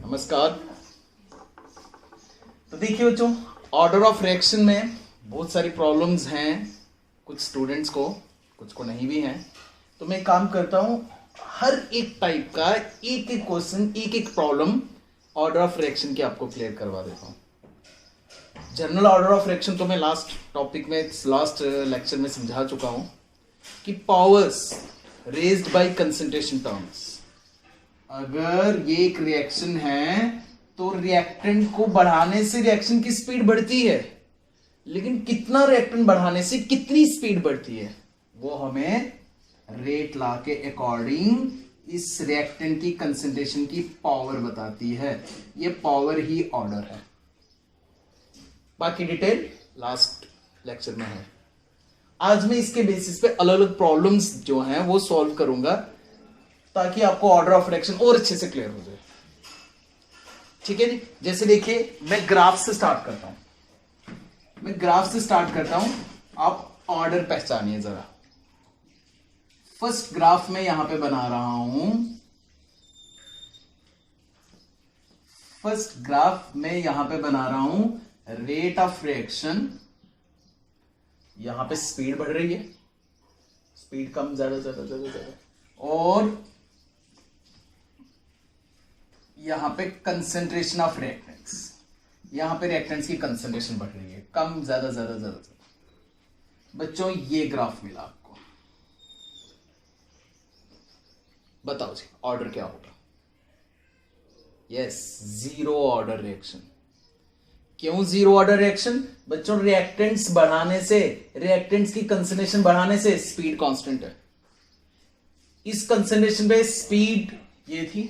नमस्कार। तो देखिए बच्चों, ऑर्डर ऑफ रिएक्शन में बहुत सारी प्रॉब्लम्स हैं, कुछ स्टूडेंट्स को, कुछ को नहीं भी हैं। तो मैं काम करता हूँ, हर एक टाइप का एक एक क्वेश्चन, एक एक प्रॉब्लम ऑर्डर ऑफ रिएक्शन की आपको क्लियर करवा देता हूँ। जनरल ऑर्डर ऑफ रिएक्शन तो मैं लास्ट लेक्चर में समझा चुका हूँ कि powers raised bye concentration terms. अगर ये एक रिएक्शन है तो रिएक्टेंट को बढ़ाने से रिएक्शन की स्पीड बढ़ती है, लेकिन कितना रिएक्टेंट बढ़ाने से कितनी स्पीड बढ़ती है वो हमें रेट लॉ के अकॉर्डिंग इस रिएक्टेंट की कंसंट्रेशन की पावर बताती है। ये पावर ही ऑर्डर है। बाकी डिटेल लास्ट लेक्चर में है। आज मैं इसके बेसिस पे अलग अलग प्रॉब्लम्स जो हैं वो सॉल्व करूंगा ताकि आपको ऑर्डर ऑफ रिएक्शन और अच्छे से क्लियर हो जाए। ठीक है जी। जैसे देखिए, मैं ग्राफ से स्टार्ट करता हूं, आप ऑर्डर पहचानिए जरा। फर्स्ट ग्राफ में यहां पे बना रहा हूं रेट ऑफ रिएक्शन। यहां पे स्पीड बढ़ रही है, स्पीड कम ज्यादा, और यहां पे कंसंट्रेशन ऑफ रिएक्टेंट्स, यहां पे रिएक्टेंट्स की कंसंट्रेशन बढ़ रही है, कम ज्यादा। बच्चों ये ग्राफ मिला आपको, बताओ जी ऑर्डर क्या होगा? Yes, zero order reaction. क्यों जीरो ऑर्डर रिएक्शन? बच्चों रिएक्टेंट्स बढ़ाने से, रिएक्टेंट्स की कंसंट्रेशन बढ़ाने से स्पीड कांस्टेंट है। इस कंसंट्रेशन पे स्पीड ये थी,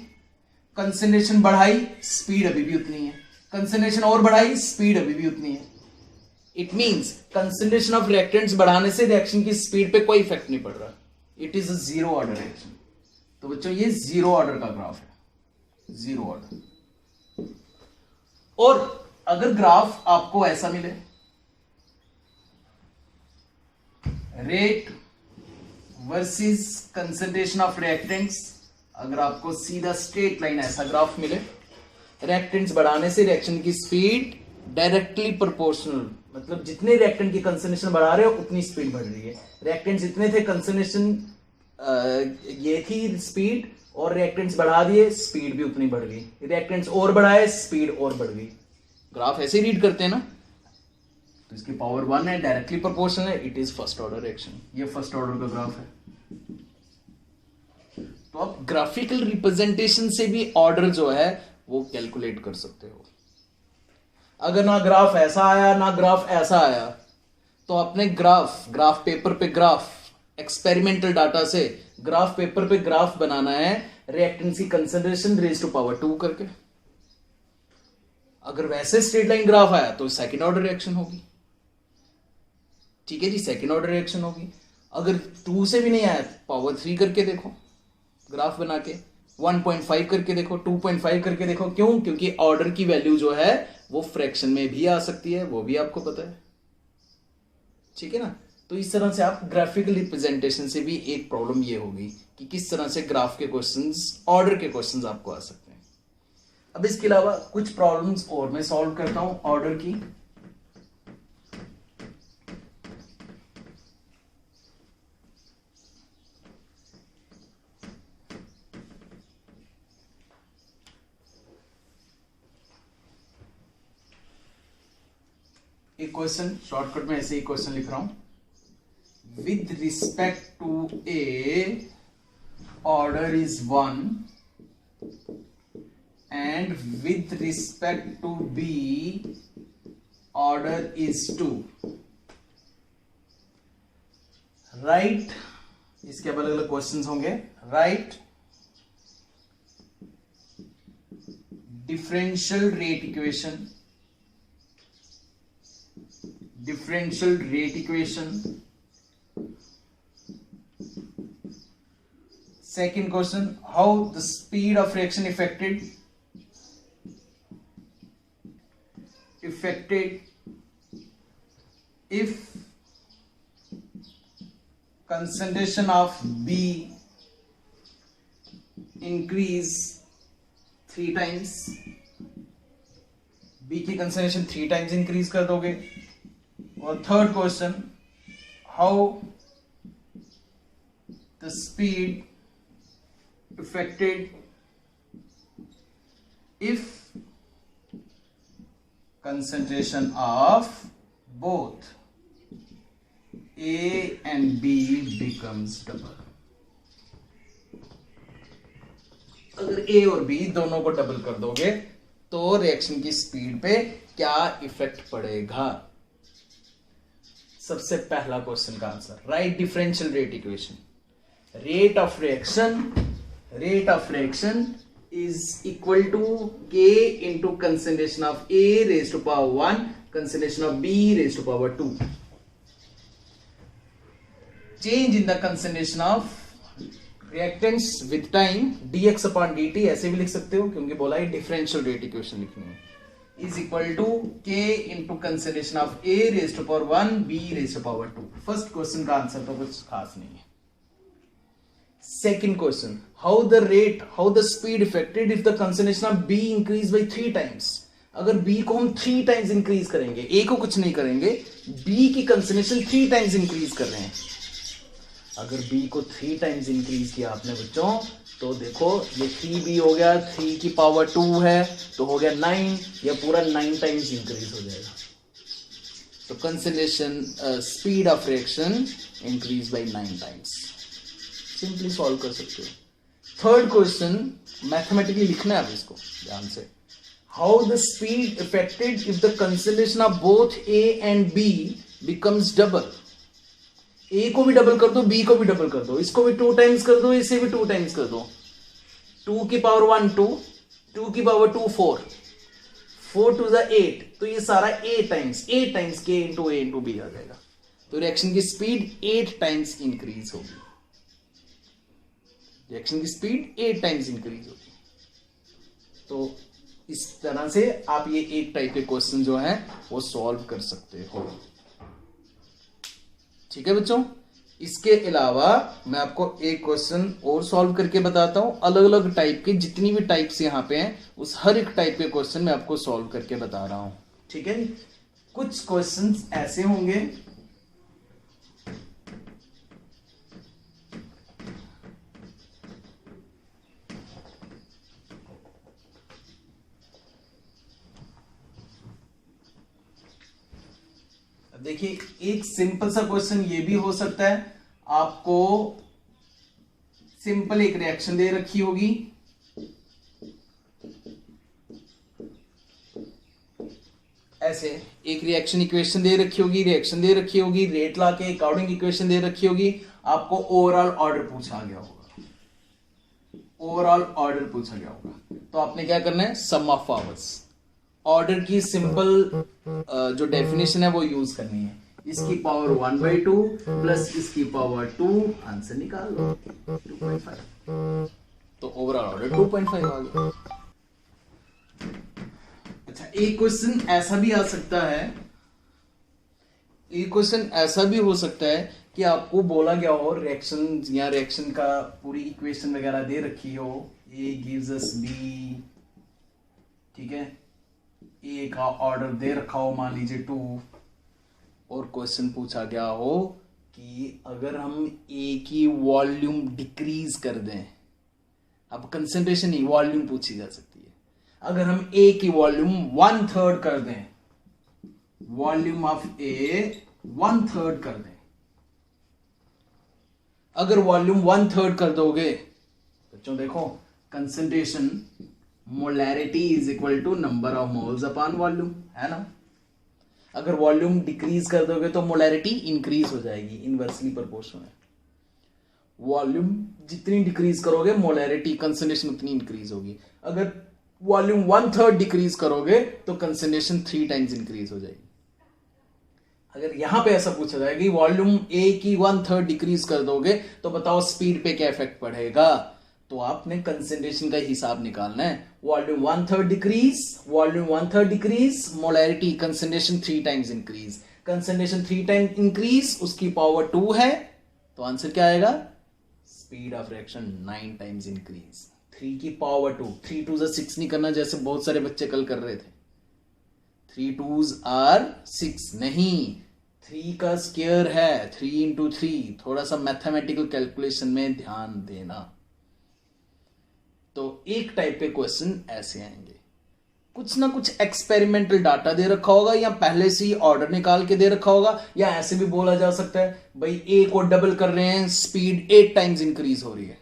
कंसंट्रेशन बढ़ाई, स्पीड अभी भी उतनी है, कंसंट्रेशन और बढ़ाई, स्पीड अभी भी उतनी है। It means concentration of reactants बढ़ाने से रिएक्शन की स्पीड पे कोई इफेक्ट नहीं पड़ रहा। It is a zero order reaction. तो बच्चों ये जीरो ऑर्डर का ग्राफ है, जीरो ऑर्डर। और अगर ग्राफ आपको ऐसा मिले, rate versus concentration of reactants, अगर आपको सीधा स्ट्रेट लाइन ऐसा ग्राफ मिले, रिएक्टेंट्स बढ़ाने से रिएक्शन की स्पीड डायरेक्टली प्रोपोर्शनल, मतलब जितने रिएक्टेंट की कंसंट्रेशन बढ़ा रहे हो उतनी स्पीड बढ़ रही है। रिएक्टेंट्स जितने थे, कंसंट्रेशन ये थी स्पीड, और रिएक्टेंट्स बढ़ा दिए, स्पीड भी उतनी बढ़ गई। रिएक्टेंट्स और बढ़ाए, स्पीड और बढ़ गई। ग्राफ ऐसे रीड करते हैं ना, तो इसकी पावर 1 है, डायरेक्टली प्रोपोर्शनल है, it is first order reaction. ये फर्स्ट ऑर्डर का ग्राफ है। तो आप ग्राफिकल रिप्रेजेंटेशन से भी ऑर्डर जो है वो कैलकुलेट कर सकते हो। अगर ना ग्राफ ऐसा आया ना ग्राफ ऐसा आया, तो अपने ग्राफ पेपर पे एक्सपेरिमेंटल डाटा से ग्राफ पेपर पे ग्राफ बनाना है, रिएक्टेंट्स की कंसंट्रेशन रेज़ टू पावर 2 करके। अगर वैसे स्ट्रेट लाइन ग्राफ आया तो सेकंड ऑर्डर रिएक्शन होगी। ठीक है जी, सेकंड ऑर्डर रिएक्शन होगी। अगर 2 से भी नहीं आया, पावर 3 करके देखो, ग्राफ बना के 1.5 करके देखो, 2.5 करके देखो। क्यों? क्योंकि ऑर्डर की वैल्यू जो है वो फ्रैक्शन में भी आ सकती है, वो भी आपको पता है। ठीक है ना। तो इस तरह से आप ग्राफिकल रिप्रेजेंटेशन से भी एक प्रॉब्लम ये होगी कि किस तरह से ग्राफ के क्वेश्चंस, ऑर्डर के क्वेश्चंस आपको आ सकते हैं। अब इसके अलावा कुछ प्रॉब्लम्स और मैं सॉल्व करता हूं ऑर्डर की। एक क्वेश्चन शॉर्टकट में ऐसे ही क्वेश्चन लिख रहा हूं। With respect to A order is 1 and with respect to B order is 2, right? इसके अलग अलग क्वेश्चंस होंगे। Right differential rate equation. Second question, how the speed of reaction affected if concentration of B increase 3 times, B की concentration 3 times increase कर दोगे। और third question, how the speed affected if concentration of both A and B becomes double। अगर A और B दोनों को double कर दोगे तो रिएक्शन की स्पीड पे क्या इफेक्ट पड़ेगा। सबसे पहला क्वेश्चन का answer, right differential rate equation. Rate of reaction is equal to K into concentration of A raised to power 1, concentration of B raised to power 2. Change in the concentration of reactants with time dx upon dt, ऐसे भी लिख सकते हो क्योंकि बोला है differential rate equation लिखनी है, is equal to K into concentration of A raised to power 1, B raised to power 2। First question का आंसर तो कुछ खास नहीं है। Second question, how the speed affected if the concentration of B increase by 3 times। अगर B को हम 3 times increase करेंगे, A को कुछ नहीं करेंगे, B की concentration 3 times increase कर रहे हैं। अगर B को 3 times increase किया आपने बच्चों, तो देखो ये 3B हो गया, 3 की पावर 2 है तो हो गया 9, या पूरा 9 times increase हो जाएगा। तो concentration speed of reaction increase by 9 times। Simply solve कर सकते हो। थर्ड क्वेश्चन मैथमेटिकली लिखना है अब इसको ध्यान से। How the speed affected if the concentration of both A and B becomes double. A को भी डबल कर दो, बी को भी डबल कर दो, इसको भी 2 टाइम्स कर दो, इसे भी 2 टाइम्स कर दो। 2 की पावर 1 2, 2 की पावर 2 4, 4 2 ज़ा 8, तो ये सारा 8 टाइम्स के इंटू ए इंटू बी आ जाएगा। तो रिएक्शन की स्पीड 8 टाइम्स इंक्रीज होगी। रिएक्शन की स्पीड 8 टाइम्स इंक्रीज होगी। तो इस तरह से आप ये एक टाइप के क्वेश्चन जो है वो सॉल्व कर सकते हो। ठीक है बच्चों, इसके अलावा मैं आपको एक क्वेश्चन और सॉल्व करके बताता हूं। अलग अलग टाइप के जितनी भी टाइप्स यहां पे हैं उस हर एक टाइप के क्वेश्चन मैं आपको सॉल्व करके बता रहा हूं। ठीक है, कुछ क्वेश्चंस ऐसे होंगे देखिए, एक सिंपल सा क्वेश्चन ये भी हो सकता है। आपको सिंपल एक रिएक्शन दे रखी होगी, ऐसे एक रिएक्शन इक्वेशन दे रखी होगी, रेट ला के अकॉर्डिंग इक्वेशन दे रखी होगी। आपको ओवरऑल ऑर्डर पूछा गया होगा, तो आपने क्या करना है, सम ऑफ पावर्स, ऑर्डर की सिंपल जो डेफिनेशन है वो यूज करनी है। इसकी पावर 1/2 प्लस इसकी पावर 2, आंसर निकाल लो 2.5। तो ओवरऑल ऑर्डर 2.5 आ गया। अच्छा, एक क्वेश्चन ऐसा भी हो सकता है कि आपको बोला गया हो रिएक्शन या रिएक्शन का पूरी इक्वेशन वगैरह दे रखी हो, A gives us B, ठीक है, ए का ऑर्डर दे रखा हो मान लीजिए 2, और क्वेश्चन पूछा गया हो कि अगर हम ए की वॉल्यूम डिक्रीज कर दें, अब कंसंट्रेशन नहीं वॉल्यूम पूछी जा सकती है, अगर हम ए की वॉल्यूम 1/3 कर दें, वॉल्यूम ऑफ ए 1/3 कर दें, अगर वॉल्यूम 1/3 कर दोगे बच्चों देखो concentration molarity is equal to number of moles upon volume, है ना। अगर वॉल्यूम डिक्रीज कर दोगे तो मोलैरिटी इंक्रीज हो जाएगी, इनवर्सली प्रोपोर्शनल है। वॉल्यूम जितनी डिक्रीज करोगे मोलैरिटी कंसंट्रेशन उतनी इंक्रीज होगी। अगर वॉल्यूम 1/3 डिक्रीज करोगे तो कंसंट्रेशन 3 टाइम्स इंक्रीज हो जाएगी। अगर यहां पे ऐसा पूछा जाए कि वॉल्यूम ए की 1/3 डिक्रीज कर दोगे तो बताओ स्पीड पे क्या इफेक्ट पड़ेगा, तो आपने कंसंट्रेशन का हिसाब निकालना है। Volume 1/3 decrease, molarity concentration 3 times increase, concentration 3 times increase, उसकी पावर 2 है, तो आंसर क्या आएगा, speed of reaction 9 times increase, 3 की पावर 2, 3 2 6 नहीं करना जैसे बहुत सारे बच्चे कल कर रहे थे। 3 2s are 6 नहीं, 3 का स्क्वायर है 3 इंटू 3। थोड़ा सा मैथमेटिकल कैलकुलेशन में ध्यान देना। तो एक टाइप के क्वेश्चन ऐसे आएंगे, कुछ ना कुछ एक्सपेरिमेंटल डाटा दे रखा होगा या पहले से ही ऑर्डर निकाल के दे रखा होगा, या ऐसे भी बोला जा सकता है भाई ए को डबल कर रहे हैं, स्पीड 8 टाइम्स इंक्रीज हो रही है।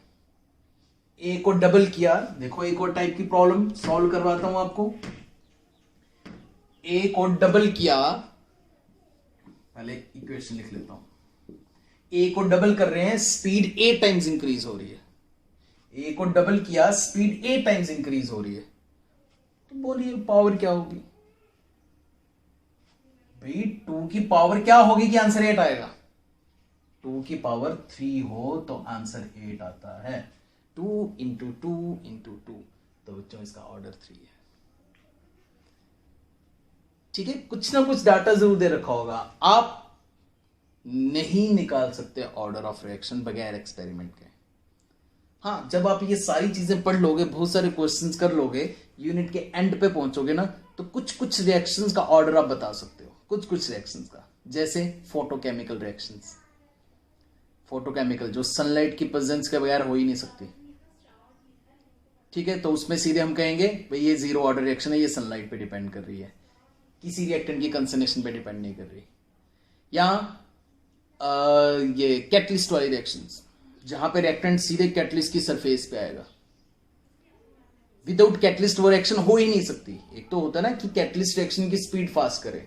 ए को डबल किया, देखो एक और टाइप की प्रॉब्लम सॉल्व करवाता हूं आपको। ए को डबल किया, पहले इक्वेशन लिख लेता हूं। ए को डबल कर रहे हैं, स्पीड 8 टाइम्स इंक्रीज हो रही है। ए को डबल किया, स्पीड 8 टाइम्स इंक्रीज हो रही है, तो बोलिए पावर क्या होगी भाई? 2 की पावर क्या होगी कि आंसर 8 आएगा? 2 की पावर 3 हो तो आंसर 8 आता है। 2 इंटू 2 इंटू 2, तो बच्चों इसका ऑर्डर 3 है। ठीक है, कुछ ना कुछ डाटा जरूर दे रखा होगा। आप नहीं निकाल सकते ऑर्डर ऑफ रिएक्शन बगैर एक्सपेरिमेंट के। हाँ, जब आप ये सारी चीजें पढ़ लोगे, बहुत सारे क्वेश्चंस कर लोगे, यूनिट के एंड पे पहुंचोगे ना, तो कुछ कुछ रिएक्शंस का ऑर्डर आप बता सकते हो, कुछ कुछ रिएक्शंस का। जैसे फोटोकेमिकल रिएक्शंस, फोटोकेमिकल जो सनलाइट की प्रेजेंस के बगैर हो ही नहीं सकती। ठीक है, तो उसमें सीधे हम कहेंगे भाई ये जीरो ऑर्डर रिएक्शन है, ये सनलाइट पे डिपेंड कर रही है, किसी रिएक्टेंट की कंसंट्रेशन पे डिपेंड नहीं कर रही। या ये कैटलिस्ट वाली रिएक्शंस, जहां पे रिएक्टेंट सीधे कैटलिस्ट की सरफेस पे आएगा। विदाउट कैटलिस्ट वो रिएक्शन हो ही नहीं सकती। एक तो होता है ना कि कैटलिस्ट रिएक्शन की स्पीड फास्ट करे,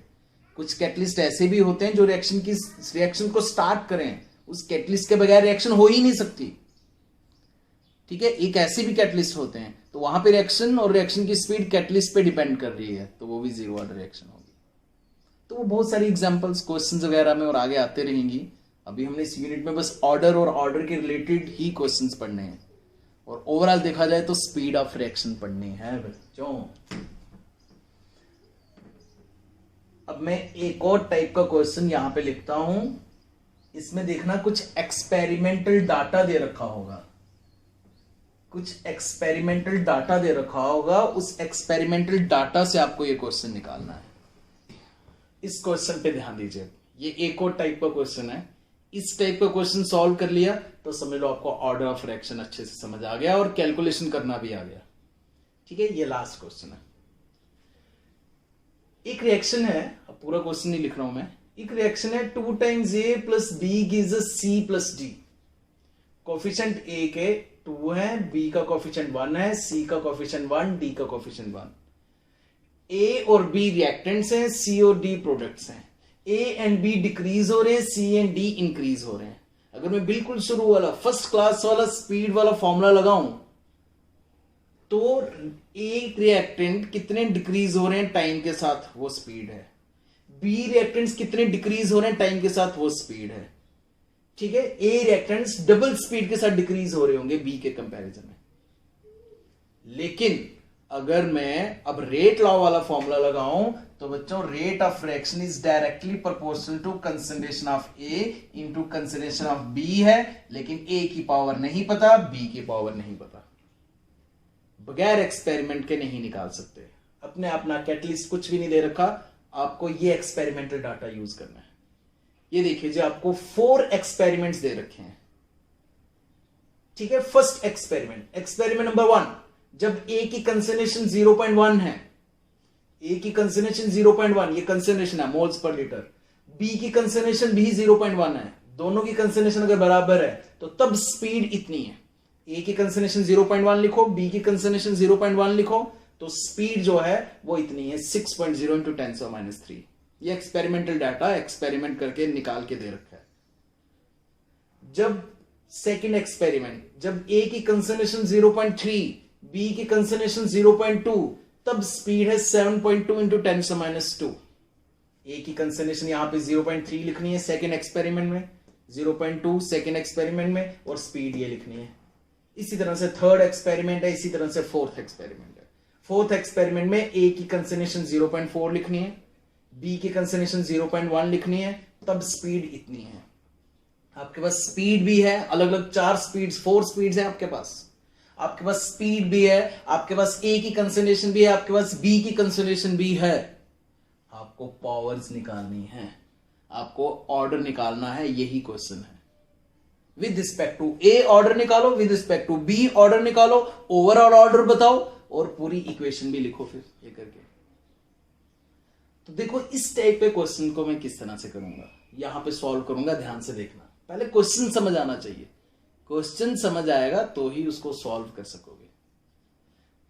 कुछ कैटलिस्ट ऐसे भी होते हैं जो रिएक्शन को स्टार्ट करें, उस कैटलिस्ट के बगैर रिएक्शन हो ही नहीं सकती। ठीक है, एक ऐसे भी कैटलिस्ट होते हैं, तो वहां पे रिएक्शन और रिएक्शन की स्पीड कैटलिस्ट पे डिपेंड कर रही है, तो वो भी जीरो ऑर्डर रिएक्शन होगी। तो वो बहुत सारी एग्जांपल्स क्वेश्चंस वगैरह में और आगे आते रहेंगी। अभी हमने इस यूनिट में बस ऑर्डर और ऑर्डर के रिलेटेड ही क्वेश्चंस पढ़ने हैं, और ओवरऑल देखा जाए तो स्पीड ऑफ रिएक्शन पढ़नी है बच्चों। अब मैं एक और टाइप का क्वेश्चन यहां पे लिखता हूं, इसमें देखना कुछ एक्सपेरिमेंटल डाटा दे रखा होगा, कुछ एक्सपेरिमेंटल डाटा दे रखा होगा, उस एक्सपेरिमेंटल डाटा से आपको ये क्वेश्चन निकालना है। इस क्वेश्चन पे ध्यान दीजिए, ये एक और टाइप का क्वेश्चन है। इस टाइप का क्वेश्चन सॉल्व कर लिया तो समझ लो आपको ऑर्डर ऑफ रिएक्शन अच्छे से समझ आ गया और कैलकुलेशन करना भी आ गया। ठीक है, ये लास्ट क्वेश्चन है। एक रिएक्शन है, अब पूरा क्वेश्चन नहीं लिख रहा हूं मैं। एक रिएक्शन है 2 times A plus B gives C plus D. Coefficient A के 2 है, बी का कोफिशिएंट 1 है, सी का कोफिशिएंट 1, डी का कोफिशिएंट 1। ए और बी रिएक्टेंट्स हैं, सी और डी प्रोडक्ट्स हैं। ए एंड बी डिक्रीज हो रहे हैं, सी एंड डी इंक्रीज हो रहे हैं। अगर मैं बिल्कुल शुरू वाला फर्स्ट क्लास वाला स्पीड वाला फॉर्मूला लगाऊं तो ए रिएक्टेंट कितने डिक्रीज हो रहे हैं टाइम के साथ, वो स्पीड है। बी रिएक्टेंट्स कितने डिक्रीज हो रहे हैं टाइम के साथ, वो स्पीड है। ठीक है, ए रिएक्टेंट्स डबल स्पीड के साथ डिक्रीज हो रहे होंगे बी के कंपैरिजन में। लेकिन अगर मैं अब रेट लॉ वाला फॉर्मूला लगाऊं तो बच्चों rate of reaction is directly proportional to concentration of A into concentration of B है, लेकिन ए की पावर नहीं पता, बी की पावर नहीं पता। बगैर एक्सपेरिमेंट के नहीं निकाल सकते। अपने अपना कैटलिस्ट कुछ भी नहीं दे रखा, आपको ये एक्सपेरिमेंटल डाटा यूज करना है। ये देखिए जी, आपको 4 एक्सपेरिमेंट्स दे रखे हैं। ठीक है, फर्स्ट एक्सपेरिमेंट नंबर 1, जब ए की कंसंट्रेशन 0.1 है, ए की कंसंट्रेशन 0.1, ये कंसंट्रेशन है मोल्स पर लीटर। बी की कंसंट्रेशन भी 0.1 है, दोनों की कंसंट्रेशन अगर बराबर है तो तब स्पीड इतनी है। ए की कंसंट्रेशन 0.1 लिखो, बी की कंसंट्रेशन 0.1 लिखो, तो स्पीड जो है वो इतनी है 6.0 इंटू 10⁻³ ये एक्सपेरिमेंटल डाटा एक्सपेरिमेंट करके निकाल के दे रखा है। जब सेकेंड एक्सपेरिमेंट, जब ए की कंसंट्रेशन 0.3, बी की कंसंट्रेशन 0.2, तब स्पीड है 7.2 इंटू 10⁻²। ए की कंसंट्रेशन यहां पे 0.3 लिखनी है सेकेंड एक्सपेरिमेंट में, 0.2 सेकेंड एक्सपेरिमेंट में, और स्पीड ये लिखनी है। इसी तरह से थर्ड एक्सपेरिमेंट है, इसी तरह से फोर्थ एक्सपेरिमेंट है। फोर्थ एक्सपेरिमेंट में ए की कंसंट्रेशन 0.4 लिखनी है, बी की कंसंट्रेशन 0.1 लिखनी है, तब स्पीड इतनी है। आपके पास स्पीड भी है अलग अलग 4 स्पीड्स, 4 स्पीड्स है आपके पास। आपके पास स्पीड भी है, आपके पास ए की कंसंट्रेशन भी है, आपके पास बी की कंसंट्रेशन भी है। आपको पावर्स निकालनी है, आपको ऑर्डर निकालना है, यही क्वेश्चन है। With respect to A order निकालो, with respect to B order निकालो, ओवरऑल ऑर्डर बताओ और पूरी इक्वेशन भी लिखो फिर ये करके। तो देखो इस टाइप के क्वेश्चन को मैं किस तरह से करूंगा, यहां पे सॉल्व करूंगा, ध्यान से देखना। पहले क्वेश्चन समझ आना चाहिए, क्वेश्चन समझ आएगा तो ही उसको सॉल्व कर सकोगे।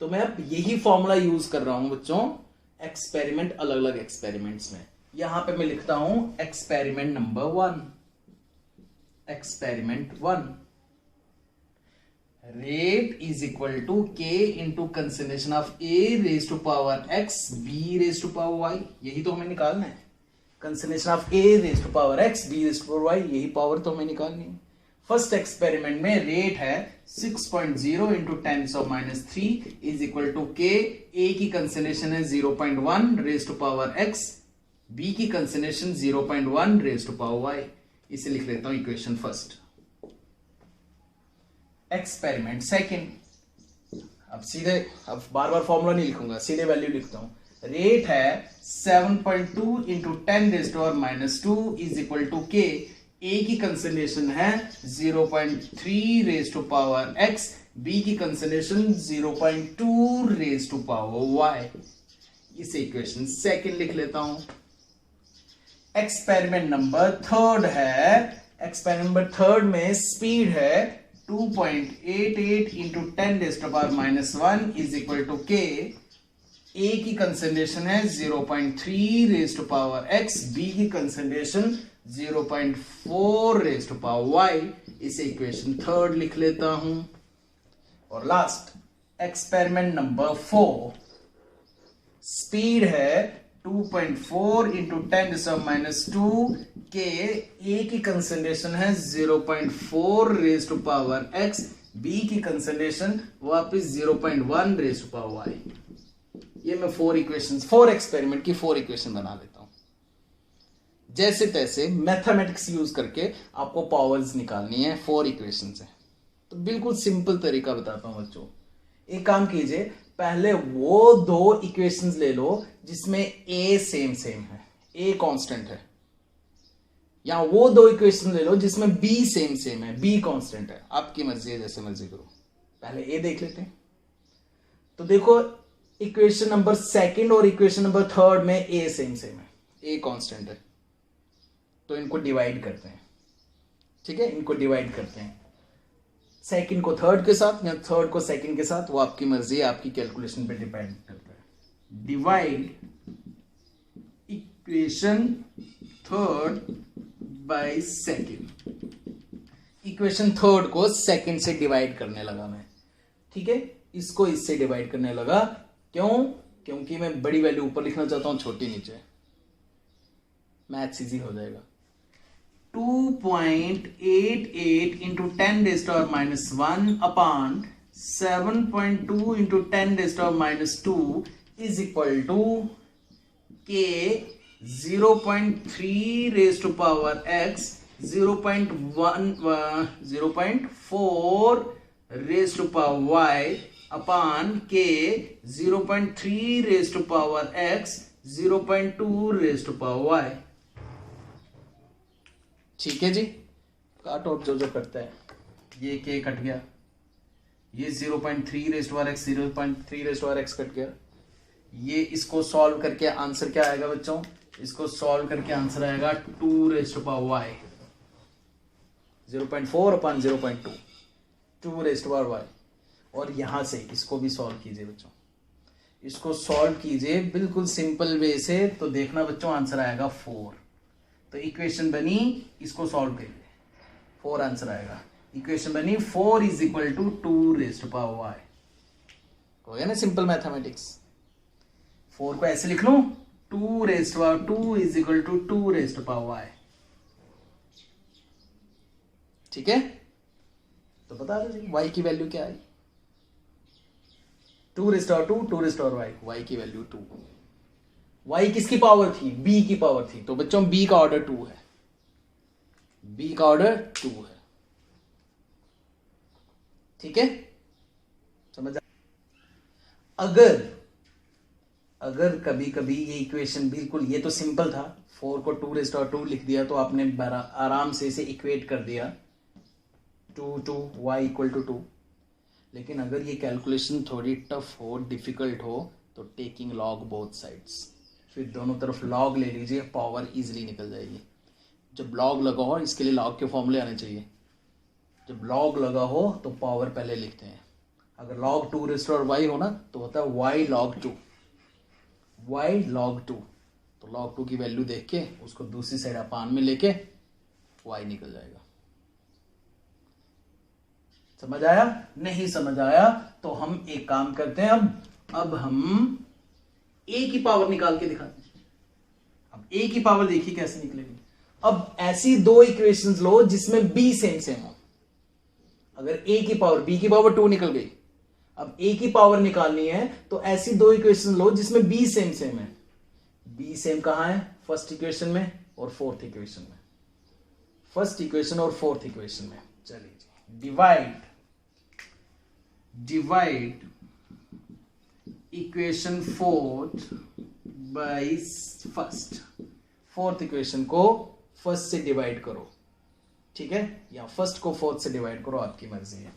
तो मैं अब यही फॉर्मूला यूज कर रहा हूं बच्चों एक्सपेरिमेंट, अलग अलग एक्सपेरिमेंट्स में। यहां पे मैं लिखता हूं experiment number 1, experiment 1, rate is equal to K into concentration of A raise to power X B raise to power Y, यही तो हमें निकालना है। Concentration of A raise to power X B raise to power Y, यही power तो हमें निकालनी है। फर्स्ट एक्सपेरिमेंट में रेट है 6.0 इंटू 10⁻³ इज इक्वल टू के, ए की कंसंट्रेशन है 0.1 raise to power X, B की concentration 0.1 raise to power Y. इसे लिख लेता हूं इक्वेशन फर्स्ट। एक्सपेरिमेंट सेकंड, अब सीधे, अब बार बार फॉर्मूला नहीं लिखूंगा, सीधे वैल्यू लिखता हूं। रेट है 7.2 इंटू 10⁻² इज इक्वल टू के, ए की कंसंट्रेशन है 0.3 raise to power X, B की concentration 0.2 raise to power Y. इसे इक्वेशन सेकंड लिख लेता हूं। एक्सपेरिमेंट नंबर थर्ड है, एक्सपेरिमेंट नंबर थर्ड में स्पीड है 2.88 इंटू 10⁻⁻1 इज इक्वल टू के, ए की कंसंट्रेशन है 0.3 raise to power X, B की concentration 0.4 raise to power Y. इसे इक्वेशन थर्ड लिख लेता हूं। और लास्ट एक्सपेरिमेंट नंबर 4, स्पीड है 2.4 इंटू 10⁻² के, ए की कंसंट्रेशन है 0.4 raise to power X, B की कंसंट्रेशन वापस 0.1 रेज टू पावर वाई। ये मैं 4 इक्वेशंस, 4 एक्सपेरिमेंट की 4 इक्वेशन बना लेता हूं। जैसे तैसे मैथमेटिक्स यूज करके आपको पावर्स निकालनी है, 4 इक्वेशंस है। तो बिल्कुल सिंपल तरीका बताता हूं बच्चों। एक काम कीजिए, पहले वो 2 इक्वेशंस ले लो जिसमें ए सेम है, ए कांस्टेंट है, या वो 2 इक्वेशन ले लो जिसमें बी सेम है, बी कांस्टेंट है। आपकी मर्जी है, जैसे मर्जी करो। पहले ए देख लेते हैं। तो देखो इक्वेशन नंबर सेकंड और इक्वेशन नंबर थर्ड में ए सेम है, ए कांस्टेंट है। तो इनको डिवाइड करते हैं, ठीक है, इनको डिवाइड करते हैं, सेकंड को थर्ड के साथ या थर्ड को सेकंड के साथ, वो आपकी मर्जी है, आपकी कैलकुलेशन पे डिपेंड करता है। Divide equation third by second, equation third को सेकंड से डिवाइड करने लगा मैं, ठीक है, इसको इससे डिवाइड करने लगा। क्यों? क्योंकि मैं बड़ी वैल्यू ऊपर लिखना चाहता हूं, छोटी नीचे, मैथ्स इजी हो जाएगा। 2.88 into 10⁻⁻1 upon 7.2 into 10⁻⁻2 is equal to K 0.3 raise to power X, 0.4 raise to power Y upon K 0.3 raise to power X, 0.2 raise to power Y. ठीक है जी, काट आउट जो करता है, ये के कट गया, ये 0.3 raise to power X, 0.3 raise to power X cut गया। ये इसको सॉल्व करके आंसर क्या आएगा बच्चों? इसको सॉल्व करके आंसर आएगा 2 raise to power Y, 0.4 upon 0.2, 2 raise to power Y. और यहां से इसको भी सॉल्व कीजिए बच्चों, इसको सॉल्व कीजिए बिल्कुल सिंपल वे से, तो देखना बच्चों आंसर आएगा 4। तो इक्वेशन बनी, इसको सॉल्व करिए, 4 आंसर आएगा। इक्वेशन बनी 4 is equal to 2 raise to power Y. हो गया ना सिंपल मैथमेटिक्स। 4 को ऐसे लिख लूं, 2 raise to power 2 is equal to 2 raise to power Y. ठीक है, तो बता दो वाई की वैल्यू क्या आई? 2 raise to power 2, 2 raise to power Y, Y की वैल्यू 2। वाई किसकी पावर थी? बी की पावर थी। तो बच्चों बी का ऑर्डर 2 है, बी का ऑर्डर 2 है। ठीक है, अगर अगर कभी कभी ये इक्वेशन बिल्कुल, ये तो सिंपल था, 4 को 2 लिख दिया तो आपने आराम से इसे इक्वेट कर दिया 2 y इक्वल टू 2। लेकिन अगर ये कैलकुलेशन थोड़ी टफ हो, डिफिकल्ट हो, तो टेकिंग लॉग बोथ साइड्स, फिर दोनों तरफ लॉग ले लीजिए, पावर इजीली निकल जाएगी। जब लॉग लगा हो, इसके लिए लॉग के फॉर्मूले आने चाहिए। जब लॉग लगा हो तो पावर पहले लिखते हैं। अगर log 2 रेस्ट और y हो ना तो होता है y log 2, y log 2। तो log 2 की वैल्यू देख के उसको दूसरी साइड अपान में लेके y निकल जाएगा। समझ आया? नहीं समझ आया तो हम एक काम करते हैं, अब हम a की पावर निकाल के दिखाते हैं। अब a की पावर देखिए कैसे निकलेगी। अब ऐसी दो इक्वेशंस लो जिसमें b सेम सेम हो। अगर a की पावर, b की पावर 2 निकल गई, अब a की पावर निकालनी है तो ऐसी दो इक्वेशन लो जिसमें b सेम सेम है। b सेम कहां है? फर्स्ट इक्वेशन में और फोर्थ इक्वेशन में। फर्स्ट इक्वेशन और फोर्थ इक्वेशन में। चलिए, divide equation fourth by first. Fourth equation को फर्स्ट से डिवाइड करो, ठीक है, या फर्स्ट को फोर्थ से डिवाइड करो, आपकी मर्जी है।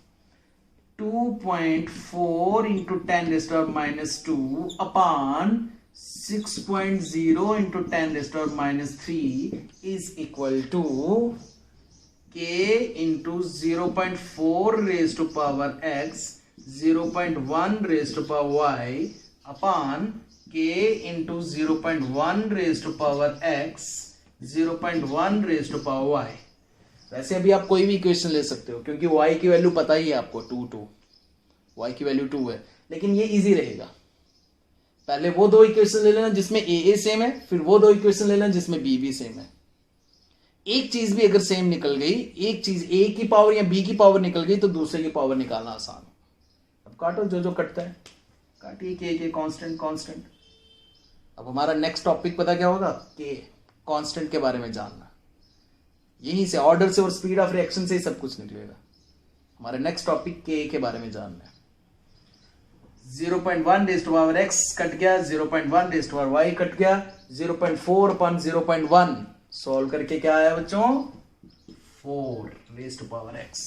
2.4 into 10⁻² upon 6.0 into 10⁻³ is equal to k into 0.4 raise to power x 0.1 raise to power y upon k into 0.1 raise to power x 0.1 raise to power y। वैसे अभी आप कोई भी इक्वेशन ले सकते हो क्योंकि y की वैल्यू पता ही है आपको, 2 y की वैल्यू 2 है। लेकिन ये इजी रहेगा, पहले वो दो इक्वेशन ले लेना जिसमें a सेम है, फिर वो दो इक्वेशन ले लेना जिसमें b सेम है। एक चीज भी अगर सेम निकल गई, एक चीज a की पावर या b की पावर निकल गई तो दूसरे की पावर निकालना आसान। अब काटो जो जो कटता है, काटिए k कांस्टेंट। अब हमारा नेक्स्ट टॉपिक पता क्या होगा? k कांस्टेंट के बारे में जानना। यहीं से, ऑर्डर से और स्पीड ऑफ रिएक्शन से ही सब कुछ निकलेगा। हमारे नेक्स्ट टॉपिक के के बारे में जानना है। 0.1 raise to power x cut गया, 0.1 raise to power y cut गया, 0.4 अपॉन 0.1 सॉल्व करके क्या आया बच्चों? 4 रेज़ टू पावर x।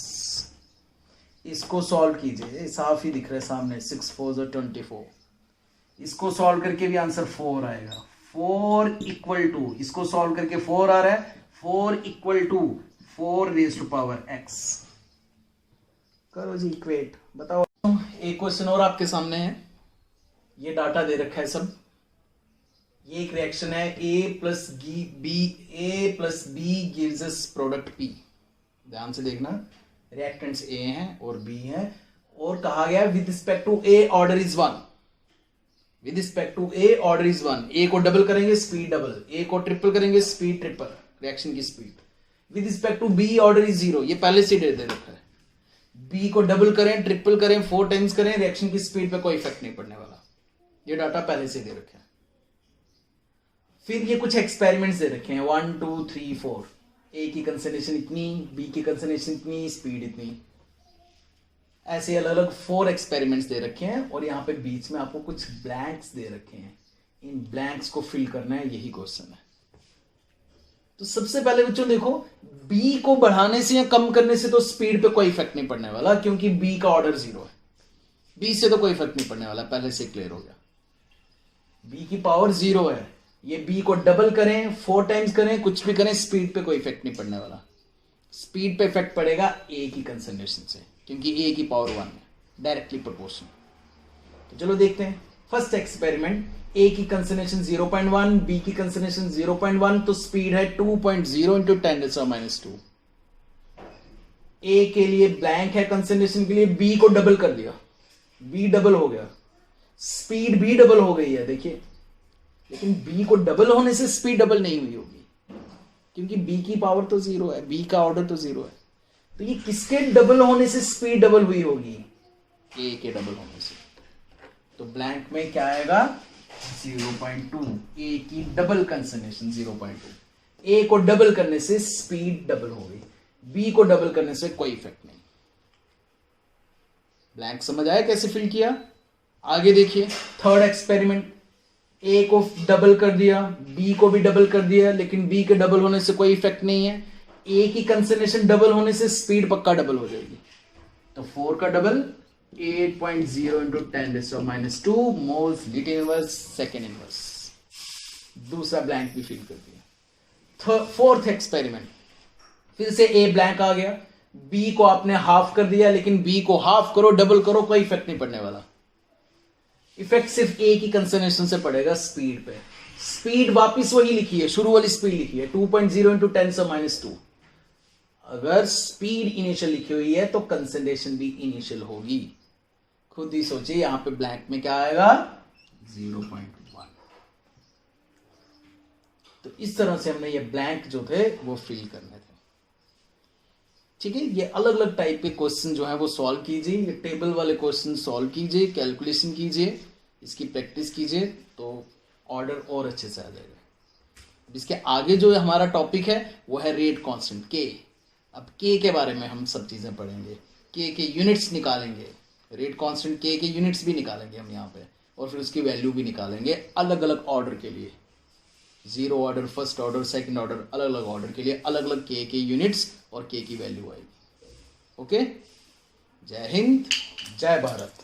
इसको सॉल्व कीजिए, साफ ही दिख रहा है सामने, 6 4 24। इसको सॉल्व करके भी आंसर 4 आएगा। 4 इक्वल टू, इसको सॉल्व करके 4 आ रहा है, 4 equal to 4 raise to power x। करो जी इक्वेट, बताओ। एक क्वेश्चन और आपके सामने है, ये डाटा दे रखा है सब। ये एक रिएक्शन है, a plus B gives us product p। ध्यान से देखना, रिएक्टेंट्स a हैं और b हैं, और कहा गया with respect to a order is 1। With respect to a order is 1। a को डबल करेंगे स्पीड डबल, a को ट्रिपल करेंगे स्पीड ट्रिपल, रिएक्शन की speed. With respect to b order is 0, ये पहले से दे रखा है। b को डबल करें, ट्रिपल करें, 4 टाइम्स करें, रिएक्शन की स्पीड पे कोई इफेक्ट नहीं पड़ने वाला। ये डाटा पहले से दे रखे हैं। फिर ये कुछ एक्सपेरिमेंट्स दे रखे हैं, 1 2 3 4। a की कंसंट्रेशन इतनी, b की कंसंट्रेशन इतनी, स्पीड इतनी, ऐसे अलग अलग 4 एक्सपेरिमेंट्स दे रखे हैं। और यहाँ पे बीच में आपको कुछ ब्लैंक्स दे रखे हैं, इन ब्लैंक्स को फिल करना है, यही क्वेश्चन है। तो सबसे पहले बच्चों देखो, b को बढ़ाने से या कम करने से तो स्पीड पे कोई इफेक्ट नहीं पड़ने वाला, क्योंकि b का ऑर्डर 0 है। b से तो कोई इफेक्ट नहीं पड़ने वाला, पहले से क्लियर हो गया। b की पावर 0 है, ये b को डबल करें, 4 टाइम्स करें, कुछ भी करें, स्पीड पे कोई इफेक्ट नहीं पड़ने वाला। स्पीड पे इफेक्ट पड़ेगा a की कंसंट्रेशन से, क्योंकि a की पावर 1 है, डायरेक्टली प्रोपोर्शनल। तो चलो देखते हैं। फर्स्ट एक्सपेरिमेंट, a की कंसंट्रेशन 0.1, b की कंसंट्रेशन 0.1, तो स्पीड है 2.0 इंटू 10⁻²। a के लिए ब्लैंक है कंसंट्रेशन के लिए, b को डबल कर दिया, b डबल हो गया, स्पीड भी डबल हो गई है, देखिए। लेकिन b को डबल होने से स्पीड डबल नहीं हुई होगी, क्योंकि b की पावर तो 0 है, b का ऑर्डर तो 0 है। तो ये किसके डबल होने से स्पीड डबल हुई होगी? a के डबल होने से। तो ब्लैंक में क्या आएगा? 0.2। a की डबल कंसंट्रेशन 0.2। a को डबल करने से स्पीड डबल हो गई, b को डबल करने से कोई इफेक्ट नहीं। ब्लैंक समझ आया कैसे फिल किया? आगे देखिए थर्ड एक्सपेरिमेंट, ए को डबल कर दिया, बी को भी डबल कर दिया, लेकिन बी के डबल होने से कोई इफेक्ट नहीं है। ए की कंसंट्रेशन डबल होने से स्पीड पक्का डबल हो जाएगी। तो 4 का double 8.0 into 10⁻², moles little inverse second inverse. दूसरा ब्लैंक भी फिल कर दिया। फोर्थ एक्सपेरिमेंट, फिर से ए ब्लैंक आ गया, बी को आपने हाफ कर दिया, लेकिन बी को हाफ करो डबल करो कोई इफेक्ट नहीं पड़ने वाला। इफेक्ट सिर्फ ए की कंसंट्रेशन से पड़ेगा स्पीड पे। स्पीड वापिस वही लिखी है, शुरू वाली स्पीड लिखी है 2.0 इंटू 10⁻²। अगर स्पीड इनिशियल लिखी हुई है तो कंसंट्रेशन भी इनिशियल होगी। खुद ही सोचिए यहां पे ब्लैंक में क्या आएगा 0.1। तो इस तरह से हमने ये ब्लैंक जो थे वो फिल करने थे। ठीक है, ये अलग अलग टाइप के क्वेश्चन जो है वो सॉल्व कीजिए, ये टेबल वाले क्वेश्चन सॉल्व कीजिए, कैलकुलेशन कीजिए, इसकी प्रैक्टिस कीजिए तो ऑर्डर और अच्छे से आ जाएगा। इसके आगे जो हमारा टॉपिक है वो है रेट कांस्टेंट के। अब के बारे में हम सब चीजें पढ़ेंगे, के यूनिट्स निकालेंगे, रेट कांस्टेंट के यूनिट्स भी निकालेंगे हम यहाँ पे, और फिर उसकी वैल्यू भी निकालेंगे अलग अलग ऑर्डर के लिए, 0 order, first order, second order, अलग अलग ऑर्डर के लिए अलग अलग के यूनिट्स और के की वैल्यू आएगी। ओके, जय हिंद, जय भारत।